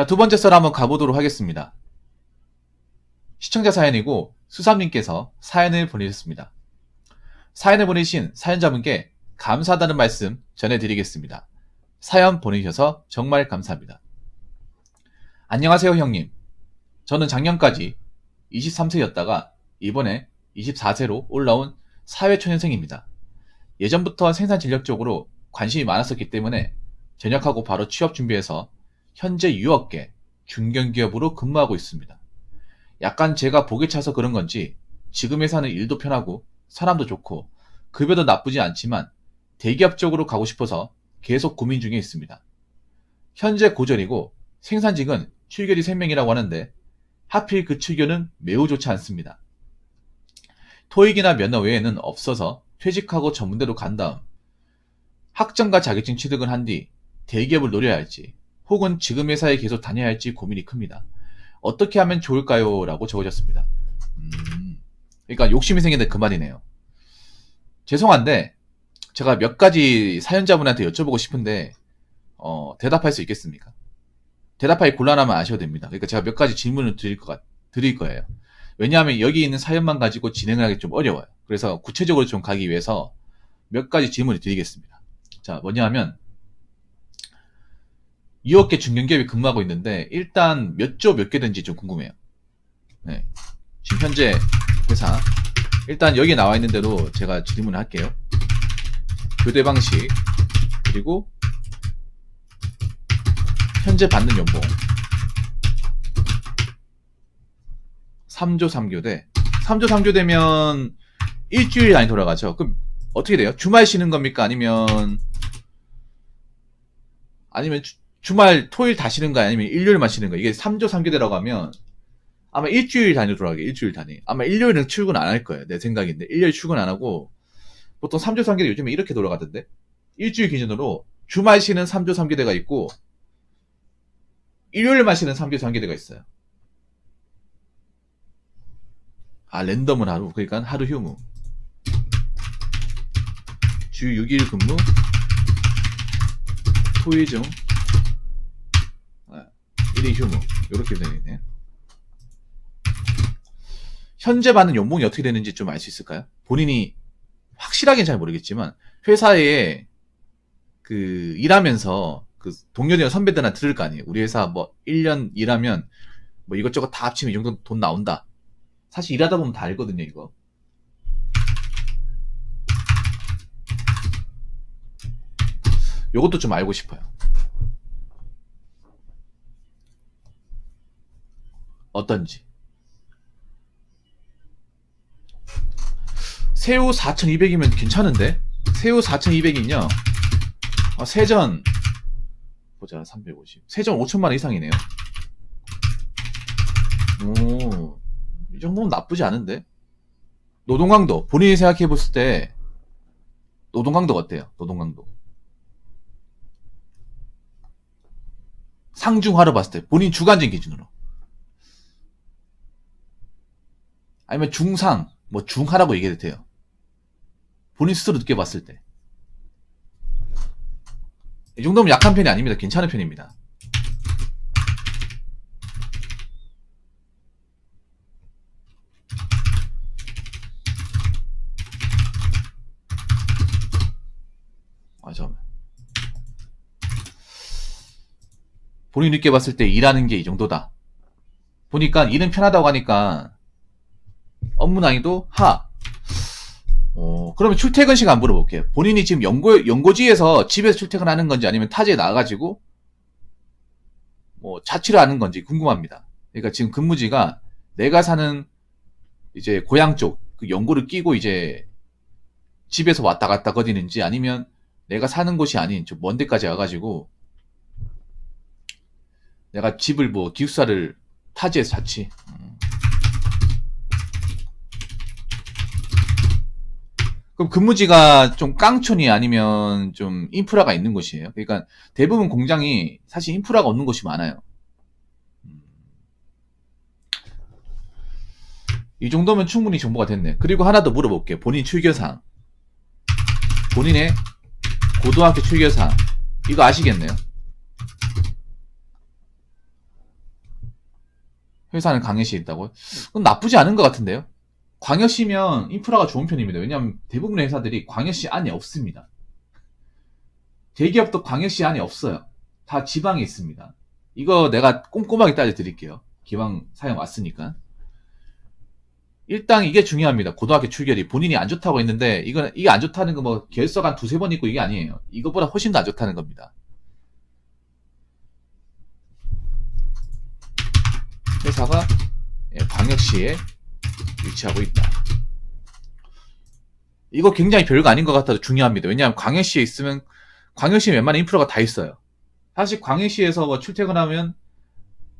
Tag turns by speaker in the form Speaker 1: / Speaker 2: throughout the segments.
Speaker 1: 자, 두 번째 썰 한번 가보도록 하겠습니다. 시청자 사연이고 수삼님께서 사연을 보내셨습니다. 사연을 보내신 사연자분께 감사하다는 말씀 전해드리겠습니다. 사연 보내주셔서 정말 감사합니다. 안녕하세요 형님. 저는 작년까지 23세였다가 이번에 24세로 올라온 사회초년생입니다. 예전부터 생산 진력 쪽으로 관심이 많았었기 때문에 전역하고 바로 취업 준비해서 현재 유업계 중견기업으로 근무하고 있습니다. 약간 제가 복에 차서 그런 건지 지금 회사는 일도 편하고 사람도 좋고 급여도 나쁘지 않지만 대기업 쪽으로 가고 싶어서 계속 고민 중에 있습니다. 현재 고졸이고 생산직은 출결이 3명이라고 하는데 하필 그 출결은 매우 좋지 않습니다. 토익이나 면허 외에는 없어서 퇴직하고 전문대로 간 다음 학점과 자격증 취득을 한 뒤 대기업을 노려야 할지 혹은 지금 회사에 계속 다녀야 할지 고민이 큽니다. 어떻게 하면 좋을까요? 라고 적어줬습니다. 그러니까 욕심이 생긴데 그만이네요. 죄송한데 제가 몇 가지 사연자분한테 여쭤보고 싶은데 대답할 수 있겠습니까? 대답하기 곤란하면 아셔도 됩니다. 그러니까 제가 몇 가지 질문을 드릴 거예요. 왜냐하면 여기 있는 사연만 가지고 진행을 하기 좀 어려워요. 그래서 구체적으로 좀 가기 위해서 몇 가지 질문을 드리겠습니다. 자, 뭐냐 하면 유업계 중견기업에 근무하고 있는데 일단 몇 조 몇 개든지 좀 궁금해요. 네. 지금 현재 회사 일단 여기 나와 있는 대로 제가 질문을 할게요. 교대 방식 그리고 현재 받는 연봉 3조 3교대 3조 3교대면 일주일 안에 돌아가죠. 그럼 어떻게 돼요? 주말 쉬는 겁니까? 아니면 주말 토요일 다 쉬는 거야? 아니면 일요일만 쉬는 거야? 이게 3조 3교대라고 하면 아마 일주일 단위로 돌아가게. 일주일 단위. 아마 일요일은 출근 안 할 거예요. 내 생각인데 일요일 출근 안 하고 보통 3조 3교대 요즘에 이렇게 돌아가던데 일주일 기준으로 주말 쉬는 3조 3교대가 있고 일요일만 쉬는 3조 3교대가 있어요. 아, 랜덤은 하루. 그러니까 하루 휴무. 주 6일 근무. 토일 중 1일 휴무. 이렇게 되네. 현재 받는 연봉이 어떻게 되는지 좀 알 수 있을까요? 본인이 확실하게는 잘 모르겠지만 회사에 그 일하면서 그 동료들이나 선배들한테 들을 거 아니에요. 우리 회사 뭐 1년 일하면 뭐 이것저것 다 합치면 이 정도 돈 나온다. 사실 일하다 보면 다 알거든요, 이거. 요것도 좀 알고 싶어요. 어떤지. 새우 4,200이면 괜찮은데? 새우 4,200이면요. 세전 보자. 350. 세전 5천만원 이상이네요. 오, 이 정도면 나쁘지 않은데? 노동강도 본인이 생각해봤을 때 노동강도가 어때요? 노동강도 상중하로 봤을 때 본인 주관적인 기준으로 아니면 중상 뭐 중하라고 얘기해도 돼요. 본인 스스로 느껴봤을 때 이 정도면 약한 편이 아닙니다. 괜찮은 편입니다. 잠깐만. 본인이 느껴봤을 때 일하는 게 이 정도다. 보니까 일은 편하다고 하니까 업무 난이도 하. 그러면 출퇴근 시간 물어볼게요. 본인이 지금 연고지에서 집에서 출퇴근하는 건지 아니면 타지에 나가가지고 뭐 자취를 하는 건지 궁금합니다. 그러니까 지금 근무지가 내가 사는 이제 고향 쪽 그 연고를 끼고 이제 집에서 왔다 갔다 거리는지 아니면 내가 사는 곳이 아닌 좀 먼 데까지 와가지고 내가 집을 뭐 기숙사를 타지에서 자취. 그럼 근무지가 좀 깡촌이 아니면 좀 인프라가 있는 곳이에요. 그러니까 대부분 공장이 사실 인프라가 없는 곳이 많아요. 이 정도면 충분히 정보가 됐네. 그리고 하나 더 물어볼게요. 본인 출결사항. 본인의 고등학교 출결사항. 이거 아시겠네요. 회사는 광역시에 있다고요? 그건 나쁘지 않은 것 같은데요. 광역시면 인프라가 좋은 편입니다. 왜냐하면 대부분의 회사들이 광역시 안에 없습니다. 대기업도 광역시 안에 없어요. 다 지방에 있습니다. 이거 내가 꼼꼼하게 따져드릴게요. 기왕 사연 왔으니까. 일단 이게 중요합니다. 고등학교 출결이 본인이 안 좋다고 했는데 이게 안 좋다는 거 뭐 결석 한 두세 번 있고 이게 아니에요. 이것보다 훨씬 더 안 좋다는 겁니다. 회사가 광역시에 위치하고 있다. 이거 굉장히 별거 아닌 것 같아도 중요합니다. 왜냐하면 광역시에 있으면 광역시에 웬만한 인프라가 다 있어요. 사실 광역시에서 뭐 출퇴근하면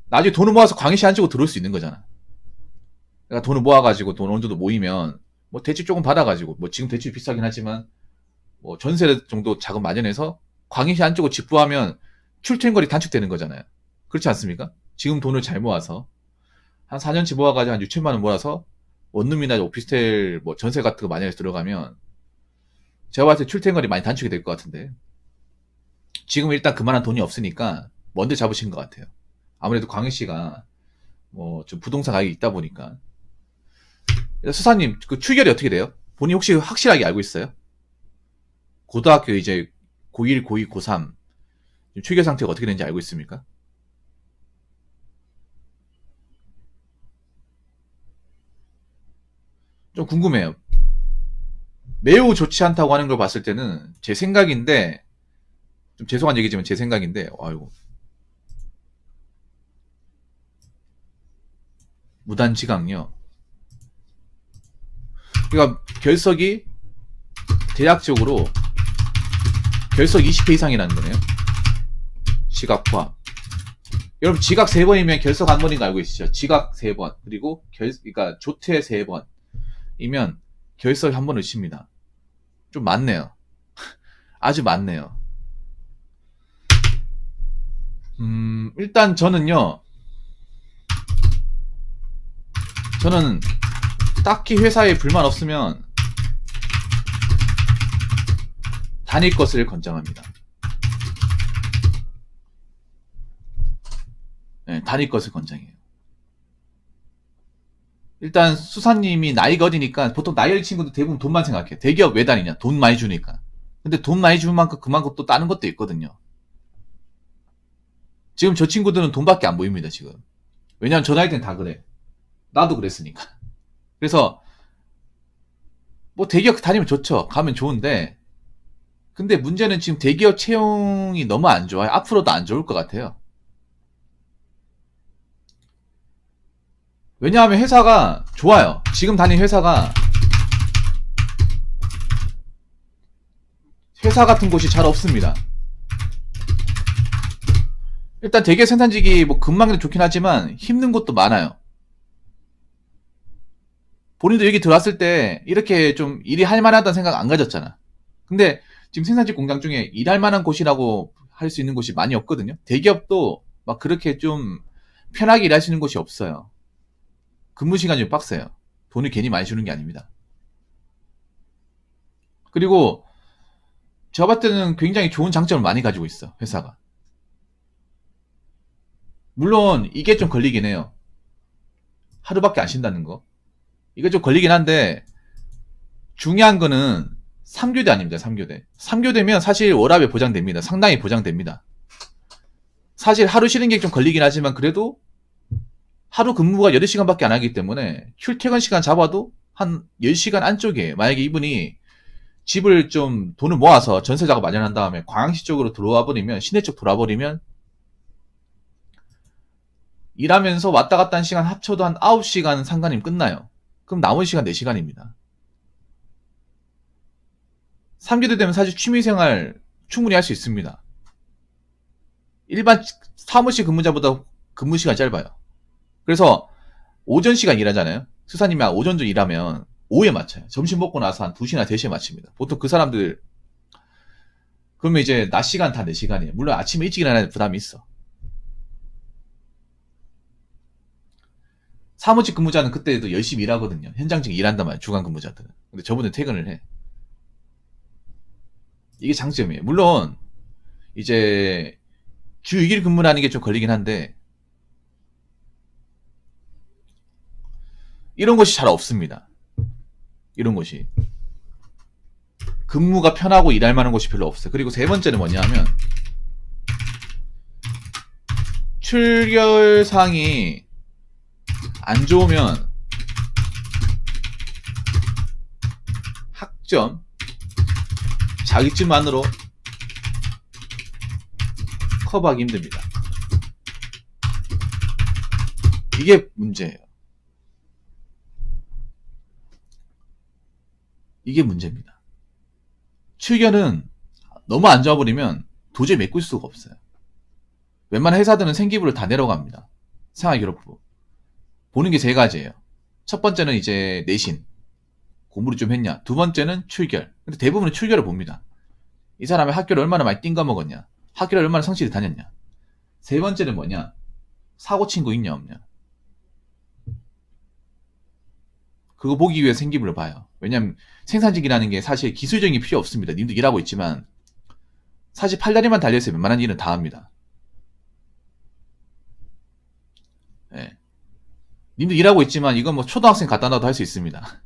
Speaker 1: 나중에 돈을 모아서 광역시 안쪽으로 들어올 수 있는 거잖아. 그러니까 돈을 모아가지고 돈 어느 정도 모이면 뭐 대출 조금 받아가지고 뭐 지금 대출이 비싸긴 하지만 뭐 전세 정도 자금 마련해서 광역시 안쪽으로 직부하면 출퇴근거리 단축되는 거잖아요. 그렇지 않습니까? 지금 돈을 잘 모아서 한 4년치 모아가지고 한 6천만 원 모아서 원룸이나 오피스텔 뭐 전세 같은 거 마련해서 들어가면 제가 봤을 때 출퇴근거리 많이 단축이 될 것 같은데 지금 일단 그만한 돈이 없으니까 먼저 잡으신 것 같아요. 아무래도 광역시가 뭐 좀 부동산 가격이 있다 보니까. 수사님 그 출결이 어떻게 돼요? 본인 혹시 확실하게 알고 있어요? 고등학교 이제 고1, 고2, 고3 출결 상태가 어떻게 되는지 알고 있습니까? 좀 궁금해요. 매우 좋지 않다고 하는 걸 봤을 때는 제 생각인데 좀 죄송한 얘기지만 제 생각인데 아이고 무단지강요. 그러니까 결석이 대략적으로 결석 20회 이상이라는 거네요. 지각 포함. 여러분 지각 3번이면 결석 1번인 거 알고 계시죠? 지각 3번 그리고 그러니까 조퇴 3번이면 결석 1번 의심입니다. 좀 많네요. 아주 많네요. 일단 저는 딱히 회사에 불만 없으면 다닐 것을 권장합니다. 네, 다닐 것을 권장해요. 일단 수사님이 나이가 어리니까 보통 나이 어린 친구들 대부분 돈만 생각해. 대기업 왜 다니냐? 돈 많이 주니까. 근데 돈 많이 주는 만큼 그만큼 또 다른 것도 있거든요. 지금 저 친구들은 돈밖에 안 보입니다, 지금. 왜냐면 저 나이 때는 다 그래. 나도 그랬으니까. 그래서 뭐 대기업 다니면 좋죠. 가면 좋은데 근데 문제는 지금 대기업 채용이 너무 안 좋아요. 앞으로도 안 좋을 것 같아요. 왜냐하면 회사가 좋아요. 지금 다니는 회사 같은 곳이 잘 없습니다. 일단 대기업 생산직이 뭐 근망에도 좋긴 하지만 힘든 곳도 많아요. 본인도 여기 들어왔을 때 이렇게 좀 일이 할 만하다는 생각 안 가졌잖아. 근데 지금 생산직 공장 중에 일할 만한 곳이라고 할 수 있는 곳이 많이 없거든요. 대기업도 막 그렇게 좀 편하게 일할 수 있는 곳이 없어요. 근무 시간이 좀 빡세요. 돈을 괜히 많이 주는 게 아닙니다. 그리고 제가 봤을 때는 굉장히 좋은 장점을 많이 가지고 있어, 회사가. 물론 이게 좀 걸리긴 해요. 하루밖에 안 쉰다는 거. 이게 좀 걸리긴 한데 중요한 거는 3교대 아닙니다. 3교대. 3교대면 사실 워라밸 보장됩니다. 상당히 보장됩니다. 사실 하루 쉬는 게 좀 걸리긴 하지만 그래도 하루 근무가 8시간밖에 안 하기 때문에 출퇴근 시간 잡아도 한 10시간 안쪽에 만약에 이분이 집을 좀 돈을 모아서 전세 작업 마련한 다음에 광양시 쪽으로 들어와 버리면 시내 쪽 돌아버리면 일하면서 왔다 갔다 한 시간 합쳐도 한 9시간 상관이면 끝나요. 그럼 남은 시간 4시간입니다. 3교대 되면 사실 취미생활 충분히 할 수 있습니다. 일반 사무실 근무자보다 근무 시간 짧아요. 그래서 오전 시간 일하잖아요. 수사님이 오전 좀 일하면 오후에 마쳐요. 점심 먹고 나서 한 2시나 3시에 마칩니다. 보통 그 사람들 그러면 이제 낮 시간 다 4시간이에요. 물론 아침에 일찍 일어나는 부담이 있어. 사무직 근무자는 그때도 열심히 일하거든요. 현장직 일한단 말이에요. 주간 근무자들은. 근데 저분은 퇴근을 해. 이게 장점이에요. 물론 이제 주 6일 근무라는 게 좀 걸리긴 한데 이런 것이 잘 없습니다. 이런 것이. 근무가 편하고 일할 만한 곳이 별로 없어요. 그리고 세 번째는 뭐냐 하면 출결 사항이 안 좋으면 학점, 자격증만으로 커버하기 힘듭니다. 이게 문제예요. 이게 문제입니다. 출결은 너무 안 좋아버리면 도저히 메꿀 수가 없어요. 웬만한 회사들은 생기부를 다 내려갑니다. 생활기록부. 보는 게 세 가지예요. 첫 번째는 이제 내신. 공부를 좀 했냐. 두 번째는 출결. 근데 대부분은 출결을 봅니다. 이 사람이 학교를 얼마나 많이 띵가먹었냐. 학교를 얼마나 성실히 다녔냐. 세 번째는 뭐냐. 사고 친구 있냐 없냐. 그거 보기 위해 생기부를 봐요. 왜냐면 생산직이라는 게 사실 기술적인 게 필요 없습니다. 님도 일하고 있지만 사실 팔다리만 달려있으면 웬만한 일은 다 합니다. 네. 님도 일하고 있지만 이건 뭐 초등학생 갖다 놔도 할 수 있습니다.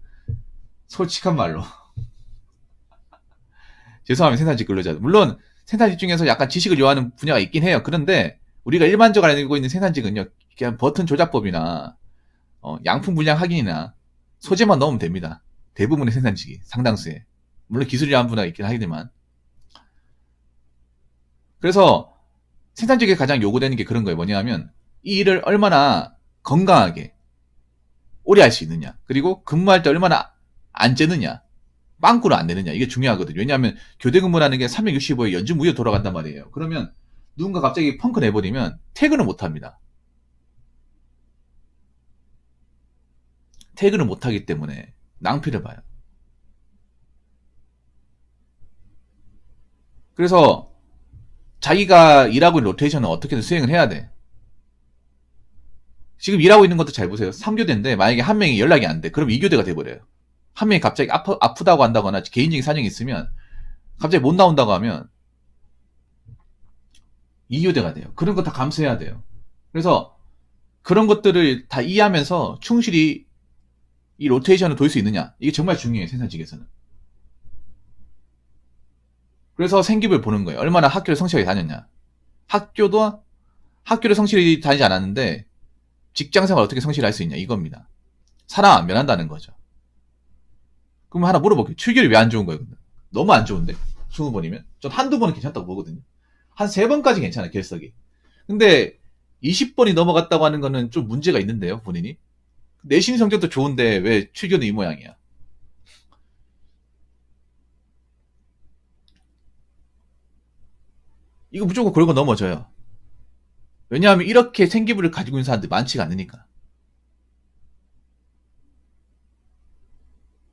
Speaker 1: 솔직한 말로. 죄송합니다. 생산직 근로자. 물론 생산직 중에서 약간 지식을 요하는 분야가 있긴 해요. 그런데 우리가 일반적으로 알고 있는 생산직은요. 그냥 버튼 조작법이나 양품 분량 확인이나 소재만 넣으면 됩니다. 대부분의 생산직이 상당수에. 물론 기술이라는 분야가 있긴 하지만. 그래서 생산직에 가장 요구되는 게 그런 거예요. 뭐냐 하면 이 일을 얼마나 건강하게 오래 할 수 있느냐. 그리고 근무할 때 얼마나 안 째느냐. 빵꾸를 안 내느냐. 이게 중요하거든요. 왜냐하면 교대 근무라는 게 365일 연중 무휴 돌아간단 말이에요. 그러면 누군가 갑자기 펑크 내버리면 퇴근을 못 합니다. 퇴근을 못 하기 때문에 낭피를 봐요. 그래서 자기가 일하고 있는 로테이션은 어떻게든 수행을 해야 돼. 지금 일하고 있는 것도 잘 보세요. 3교대인데 만약에 한 명이 연락이 안 돼. 그럼 2교대가 돼버려요. 한 명이 갑자기 아프다고 한다거나 개인적인 사정이 있으면 갑자기 못 나온다고 하면 2교대가 돼요. 그런 거 다 감수해야 돼요. 그래서 그런 것들을 다 이해하면서 충실히 이 로테이션을 돌 수 있느냐. 이게 정말 중요해요. 생산직에서는. 그래서 생기부를 보는 거예요. 얼마나 학교를 성실하게 다녔냐. 학교를 성실히 다니지 않았는데 직장생활 어떻게 성실히 할 수 있냐. 이겁니다. 사람 안 면한다는 거죠. 그럼 하나 물어볼게요. 출결이 왜 안 좋은 거예요? 근데? 너무 안 좋은데? 20번이면? 전 한두 번은 괜찮다고 보거든요. 한 3번까지 괜찮아요. 결석이. 근데 20번이 넘어갔다고 하는 거는 좀 문제가 있는데요. 본인이. 내신 성적도 좋은데 왜 출결은 이 모양이야. 이거 무조건 걸고 넘어져요. 왜냐하면 이렇게 생기부를 가지고 있는 사람들이 많지가 않으니까.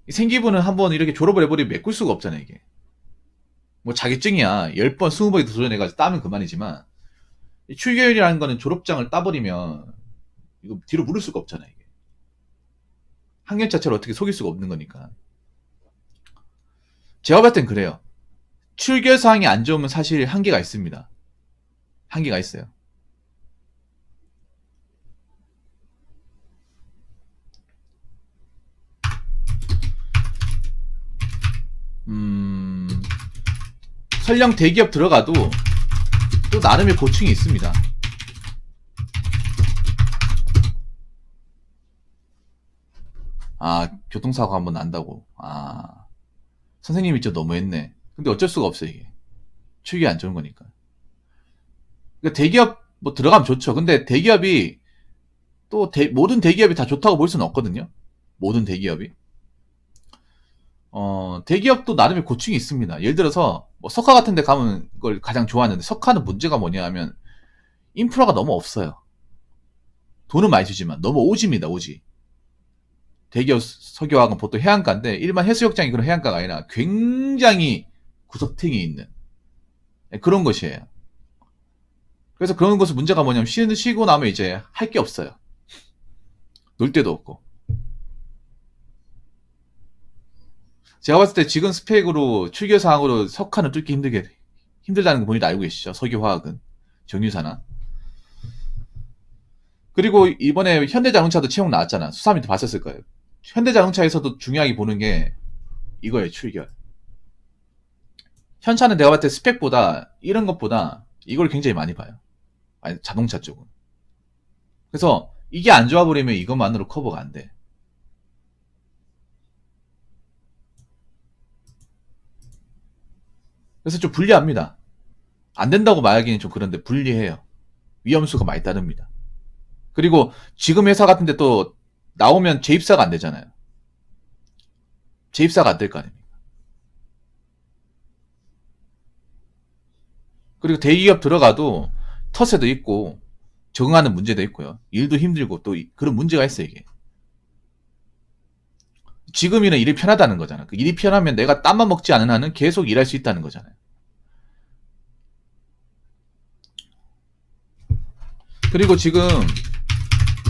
Speaker 1: 생기부는 한번 이렇게 졸업을 해버리면 메꿀 수가 없잖아요, 이게. 뭐 자격증이야. 10번, 20번이 도전해가지고 따면 그만이지만, 출결이라는 거는 졸업장을 따버리면, 이거 뒤로 물을 수가 없잖아요, 이게. 학년 자체를 어떻게 속일 수가 없는 거니까. 제가 봤을 땐 그래요. 출결 사항이 안 좋으면 사실 한계가 있습니다. 한계가 있어요. 설령 대기업 들어가도 또 나름의 고충이 있습니다. 아, 교통사고 한번 난다고. 아, 선생님이 좀 너무했네. 근데 어쩔 수가 없어요, 이게. 출결이 안 좋은 거니까. 그러니까 대기업 뭐 들어가면 좋죠. 근데 대기업이 또 모든 대기업이 다 좋다고 볼 수는 없거든요. 모든 대기업이. 대기업도 나름의 고충이 있습니다. 예를 들어서 뭐 석화 같은 데 가면 그걸 가장 좋아하는데 석화는 문제가 뭐냐 하면 인프라가 너무 없어요. 돈은 많이 주지만 너무 오지입니다. 오지. 대기업 석유화학은 보통 해안가인데 일반 해수욕장이 그런 해안가가 아니라 굉장히 구석탱이 있는 그런 것이에요. 그래서 그런 것은 문제가 뭐냐면 쉬고 나면 이제 할 게 없어요. 놀 데도 없고. 제가 봤을 때 지금 스펙으로 출결 사항으로 석화는 뚫기 힘들다는 거 본인도 알고 계시죠? 석유화학은 정유사나. 그리고 이번에 현대자동차도 채용 나왔잖아. 수사민도 봤었을 거예요. 현대자동차에서도 중요하게 보는 게 이거예요. 출결. 현차는 내가 봤을 때 스펙보다 이런 것보다 이걸 굉장히 많이 봐요. 아니, 자동차 쪽은. 그래서 이게 안 좋아 버리면 이것만으로 커버가 안 돼. 그래서 좀 불리합니다. 안 된다고 말하기는 좀 그런데 불리해요. 위험수가 많이 따릅니다. 그리고 지금 회사 같은데 또 나오면 재입사가 안 되잖아요. 재입사가 안 될 거 아닙니까? 그리고 대기업 들어가도 텃세도 있고 적응하는 문제도 있고요. 일도 힘들고 또 그런 문제가 있어요, 이게. 지금이는 일이 편하다는 거잖아. 그 일이 편하면 내가 땀만 먹지 않은 한은 계속 일할 수 있다는 거잖아요. 그리고 지금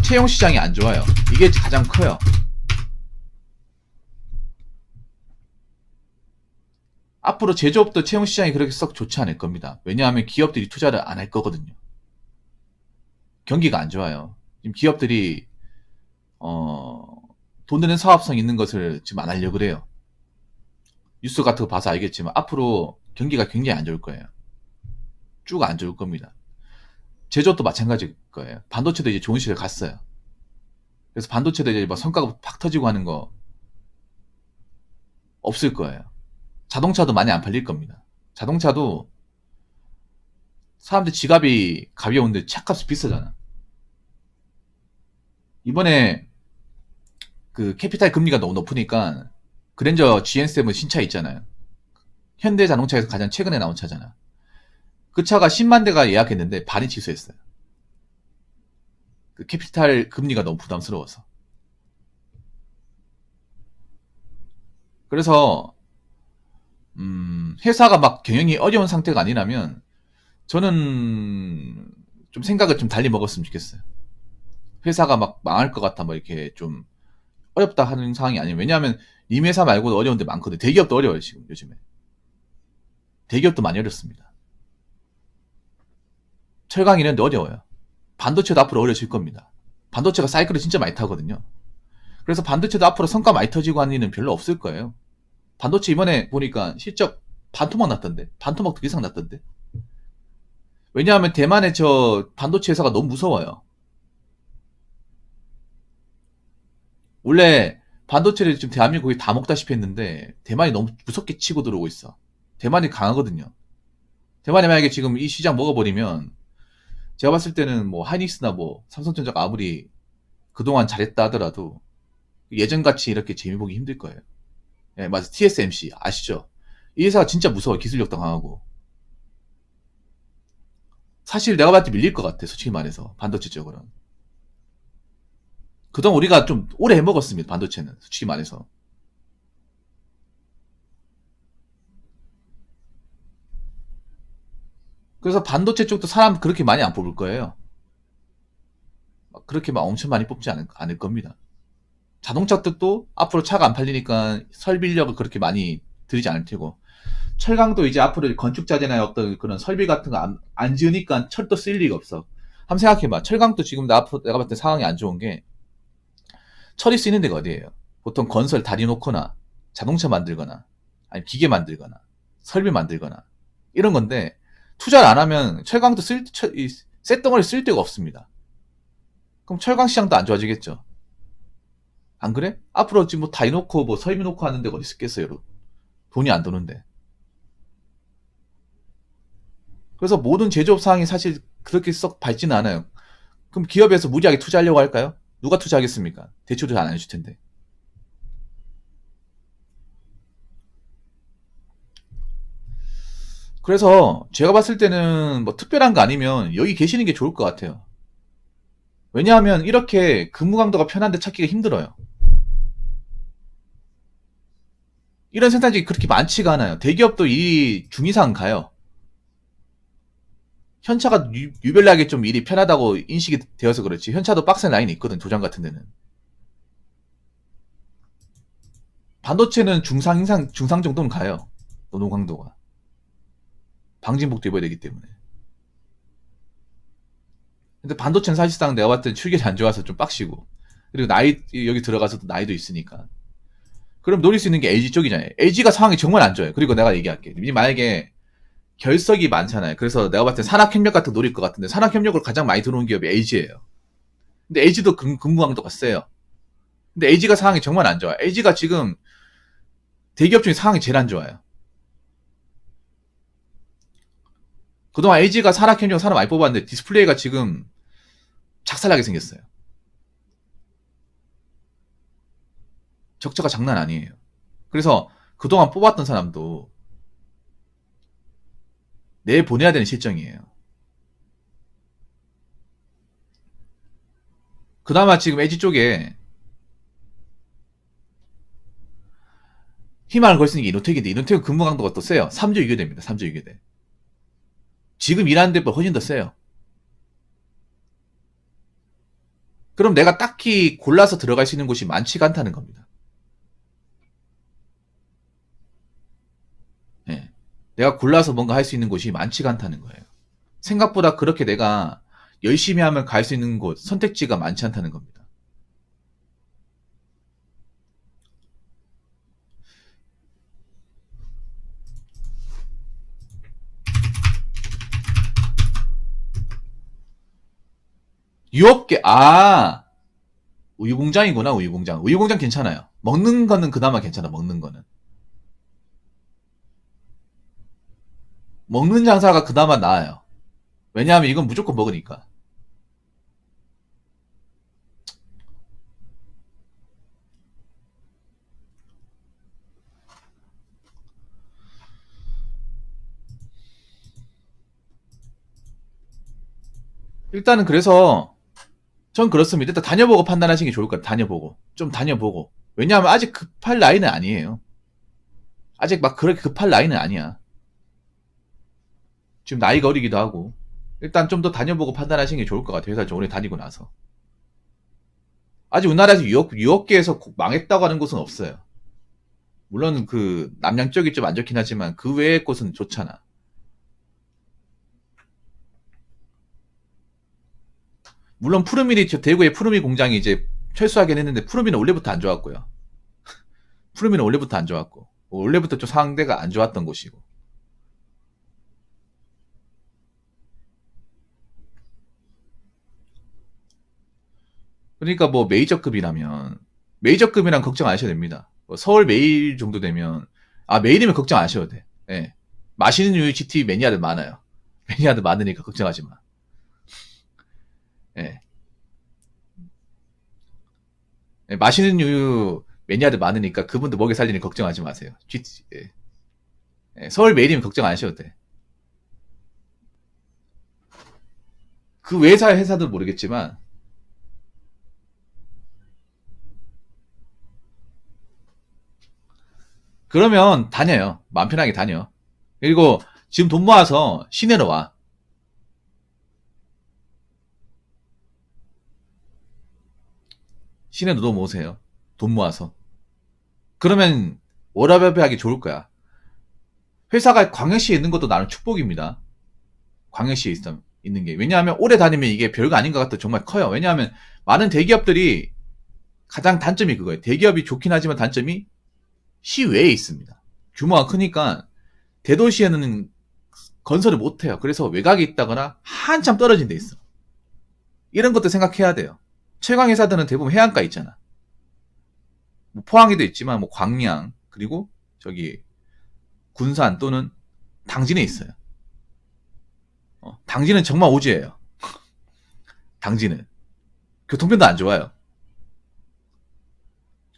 Speaker 1: 채용 시장이 안 좋아요. 이게 가장 커요. 앞으로 제조업도 채용 시장이 그렇게 썩 좋지 않을 겁니다. 왜냐하면 기업들이 투자를 안 할 거거든요. 경기가 안 좋아요. 지금 기업들이 돈 드는 사업성 있는 것을 지금 안 하려고 그래요. 뉴스 같은 거 봐서 알겠지만 앞으로 경기가 굉장히 안 좋을 거예요. 쭉 안 좋을 겁니다. 제조업도 마찬가지일 거예요. 반도체도 이제 좋은 시절 갔어요. 그래서 반도체도 이제 막 성과가 팍 터지고 하는 거 없을 거예요. 자동차도 많이 안 팔릴 겁니다. 자동차도 사람들 지갑이 가벼운데 차값이 비싸잖아. 이번에 그 캐피탈 금리가 너무 높으니까 그랜저 GN7 신차 있잖아요. 현대자동차에서 가장 최근에 나온 차잖아. 그 차가 10만 대가 예약했는데 반이 취소했어요. 그 캐피탈 금리가 너무 부담스러워서. 그래서 회사가 막 경영이 어려운 상태가 아니라면 저는 좀 생각을 좀 달리 먹었으면 좋겠어요. 회사가 막 망할 것 같아 뭐 이렇게 좀 어렵다 하는 상황이 아니에요. 왜냐하면 님 회사 말고도 어려운 데 많거든요. 대기업도 어려워요 지금 요즘에. 대기업도 많이 어렵습니다. 철강 이런 데 어려워요. 반도체도 앞으로 어려질 겁니다. 반도체가 사이클을 진짜 많이 타거든요. 그래서 반도체도 앞으로 성과 많이 터지고 하는 일은 별로 없을 거예요. 반도체 이번에 보니까 실적 반토막 났던데. 반토막 더 이상 났던데. 왜냐하면 대만의 저 반도체 회사가 너무 무서워요. 원래 반도체를 지금 대한민국이 다 먹다시피 했는데 대만이 너무 무섭게 치고 들어오고 있어. 대만이 강하거든요. 대만이 만약에 지금 이 시장 먹어버리면 제가 봤을 때는 뭐 하이닉스나 뭐 삼성전자가 아무리 그동안 잘했다 하더라도 예전같이 이렇게 재미 보기 힘들 거예요. 예, 맞아. TSMC 아시죠? 이 회사가 진짜 무서워. 기술력도 강하고. 사실 내가 봤을 때 밀릴 것 같아. 솔직히 말해서 반도체 쪽으로는. 그동안 우리가 좀 오래 해먹었습니다. 반도체는 솔직히 말해서. 그래서 반도체 쪽도 사람 그렇게 많이 안 뽑을 거예요. 그렇게 막 엄청 많이 뽑지 않을 겁니다. 자동차 쪽도 앞으로 차가 안 팔리니까 설비 인력을 그렇게 많이 들이지 않을 테고, 철강도 이제 앞으로 건축자재나 어떤 그런 설비 같은 거 안 지으니까 철도 쓸 리가 없어. 한번 생각해봐. 철강도 지금 내가 봤을 때 상황이 안 좋은 게 철이 쓰이는 데가 어디예요? 보통 건설 다리 놓거나 자동차 만들거나 아니 기계 만들거나 설비 만들거나 이런 건데 투자를 안 하면 철강도 이 쇳덩어리 쓸 데가 없습니다. 그럼 철강 시장도 안 좋아지겠죠. 안 그래? 앞으로 지금 뭐 다리 놓고 뭐 설비 놓고 하는 데가 어디 있겠어요, 여러분. 돈이 안 도는데. 그래서 모든 제조업 상황이 사실 그렇게 썩 밝지는 않아요. 그럼 기업에서 무리하게 투자하려고 할까요? 누가 투자하겠습니까? 대출을 안 해줄 텐데. 그래서 제가 봤을 때는 뭐 특별한 거 아니면 여기 계시는 게 좋을 것 같아요. 왜냐하면 이렇게 근무 강도가 편한데 찾기가 힘들어요. 이런 생산직이 그렇게 많지가 않아요. 대기업도 일이 중이상 가요. 현차가 유별나게 좀 일이 편하다고 인식이 되어서 그렇지. 현차도 빡센 라인이 있거든, 도장 같은 데는. 반도체는 중상 정도는 가요. 노동 강도가. 방진복도 입어야 되기 때문에. 근데 반도체는 사실상 내가 봤을 때 출결이 안 좋아서 좀 빡시고. 그리고 여기 들어가서도 나이도 있으니까. 그럼 노릴 수 있는 게 LG 쪽이잖아요. LG가 상황이 정말 안 좋아요. 그리고 내가 얘기할게. 만약에 결석이 많잖아요. 그래서 내가 봤을 때 산학협력 같은 거 노릴 것 같은데 산학협력을 가장 많이 들어온 기업이 LG예요. 근데 LG도 근무 강도가 세요. 근데 LG가 상황이 정말 안 좋아요. LG가 지금 대기업 중에 상황이 제일 안 좋아요. 그동안 LG가 산학협력 사람 많이 뽑았는데 디스플레이가 지금 작살나게 생겼어요. 적자가 장난 아니에요. 그래서 그동안 뽑았던 사람도 내보내야 되는 실정이에요. 그나마 지금 LG 쪽에 희망을 걸 수 있는 게 이노텍인데 이노텍은 근무 강도가 또 세요. 3조 유교대입니다. 3조 유교대. 지금 일하는 데보다 훨씬 더 세요. 그럼 내가 딱히 골라서 들어갈 수 있는 곳이 많지가 않다는 겁니다. 네. 내가 골라서 뭔가 할 수 있는 곳이 많지가 않다는 거예요. 생각보다 그렇게 내가 열심히 하면 갈 수 있는 곳, 선택지가 많지 않다는 겁니다. 유업계, 우유공장이구나, 우유공장. 우유공장 괜찮아요. 먹는 거는 그나마 괜찮아, 먹는 거는. 먹는 장사가 그나마 나아요. 왜냐하면 이건 무조건 먹으니까. 일단은 그래서 전 그렇습니다. 일단 다녀보고 판단하시는 게 좋을 것 같아요. 다녀보고. 좀 다녀보고. 왜냐하면 아직 급할 나이는 아니에요. 아직 막 그렇게 급할 나이는 아니야. 지금 나이가 어리기도 하고. 일단 좀 더 다녀보고 판단하시는 게 좋을 것 같아요. 회사 좀 오래 다니고 나서. 아직 우리나라에서 유업계에서 망했다고 하는 곳은 없어요. 물론 그 남양 쪽이 좀 안 좋긴 하지만 그 외의 곳은 좋잖아. 물론 푸르밀이 대구의 푸르미 공장이 이제 철수하긴 했는데 푸르미는 원래부터 안 좋았고요. 푸르미는 원래부터 안 좋았고 원래부터 좀 상대가 안 좋았던 곳이고. 그러니까 뭐 메이저급이랑 걱정 안 하셔도 됩니다. 뭐 서울 메일 정도 되면 메일이면 걱정 안 하셔도 돼. 예. 마시는 우유 GT 매니아들 많아요. 매니아들 많으니까 걱정하지 마. 예. 예, 마시는 우유 매니아들 많으니까 그분들 먹여 살리는 걱정하지 마세요. 예. 예, 서울 메일이면 걱정 안 하셔도 돼. 그 외사 회사들 모르겠지만 그러면 다녀요. 마음 편하게 다녀. 그리고 지금 돈 모아서 시내로 와. 시내로 넘어오세요. 돈 모아서. 그러면 워라밸하기 좋을 거야. 회사가 광역시에 있는 것도 나는 축복입니다. 광역시에 있는 게. 왜냐하면 오래 다니면 이게 별거 아닌 것 같아 정말 커요. 왜냐하면 많은 대기업들이 가장 단점이 그거예요. 대기업이 좋긴 하지만 단점이 시외에 있습니다. 규모가 크니까 대도시에는 건설을 못해요. 그래서 외곽에 있다거나 한참 떨어진 데 있어. 이런 것도 생각해야 돼요. 최강 회사들은 대부분 해안가에 있잖아. 뭐 포항에도 있지만 뭐 광양 그리고 저기 군산 또는 당진에 있어요. 당진은 정말 오지예요. 당진은 교통편도 안 좋아요.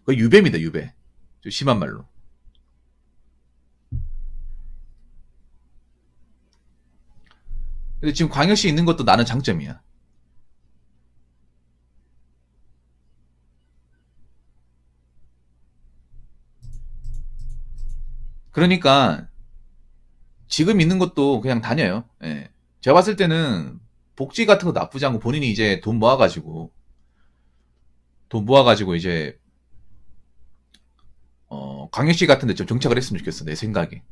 Speaker 1: 거의 유배입니다. 유배. 좀 심한 말로. 근데 지금 광역시에 있는 것도 나는 장점이야. 그러니까 지금 있는 것도 그냥 다녀요. 예. 제가 봤을 때는 복지 같은 거 나쁘지 않고 본인이 이제 돈 모아가지고 이제 광역시 같은 데 좀 정착을 했으면 좋겠어. 내 생각에.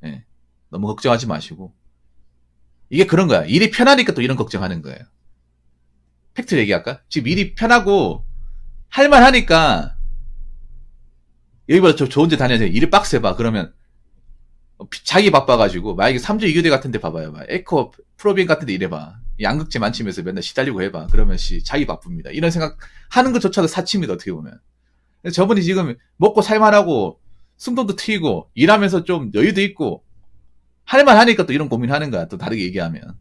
Speaker 1: 예. 너무 걱정하지 마시고. 이게 그런 거야. 일이 편하니까 또 이런 걱정하는 거예요. 팩트를 얘기할까? 지금 일이 편하고 할만하니까 여기보다 저 좋은 데 다녀야 일을 빡세봐. 그러면 자기 바빠가지고 만약에 3주 2교대 같은 데 봐봐요. 에코 프로빈 같은 데 일해봐. 양극재 만치면서 맨날 시달리고 해봐. 그러면 자기 바쁩니다. 이런 생각 하는 것조차도 사치입니다. 어떻게 보면. 저분이 지금 먹고 살만하고 숨통도 트이고 일하면서 좀 여유도 있고 할만하니까 또 이런 고민하는 거야. 또 다르게 얘기하면.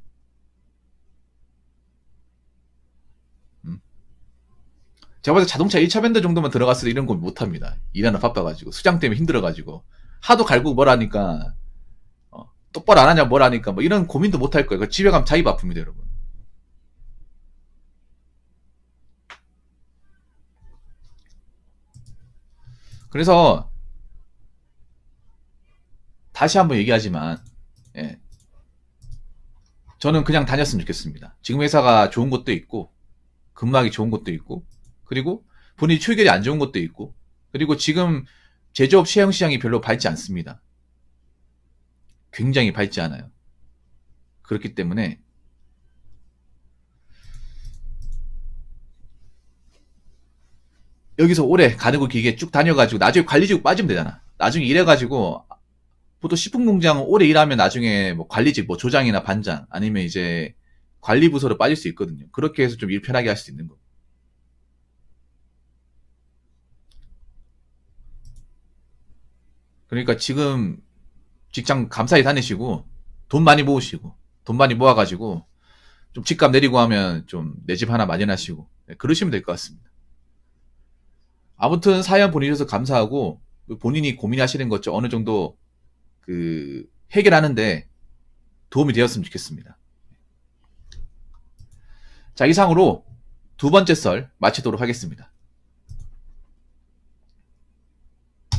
Speaker 1: 제가 봤을 때 자동차 1차 밴드 정도만 들어갔을 때 이런 고민 못합니다. 일하는 바빠가지고 수장 때문에 힘들어가지고 하도 갈고 뭘 하니까 똑바로 안 하냐 뭘 하니까 뭐 이런 고민도 못 할 거예요. 집에 가면 자기 바쁩니다, 여러분. 그래서 다시 한번 얘기하지만 예, 저는 그냥 다녔으면 좋겠습니다. 지금 회사가 좋은 것도 있고 근무하기 좋은 것도 있고 그리고 본인이 출결이 안 좋은 것도 있고 그리고 지금 제조업 채용 시장이 별로 밝지 않습니다. 굉장히 밝지 않아요. 그렇기 때문에 여기서 오래 가늘고 길게 쭉 다녀가지고 나중에 관리직 빠지면 되잖아. 나중에 일해가지고 보통 식품공장 오래 일하면 나중에 뭐 관리직 뭐 조장이나 반장 아니면 이제 관리부서로 빠질 수 있거든요. 그렇게 해서 좀 일 편하게 할 수 있는 거. 그러니까 지금 직장 감사히 다니시고 돈 많이 모으시고 돈 많이 모아가지고 좀 집값 내리고 하면 좀 내 집 하나 마련하시고 네, 그러시면 될 것 같습니다. 아무튼 사연 보내주셔서 감사하고 본인이 고민하시는 것 좀 어느 정도 그 해결하는데 도움이 되었으면 좋겠습니다. 자, 이상으로 두 번째 썰 마치도록 하겠습니다.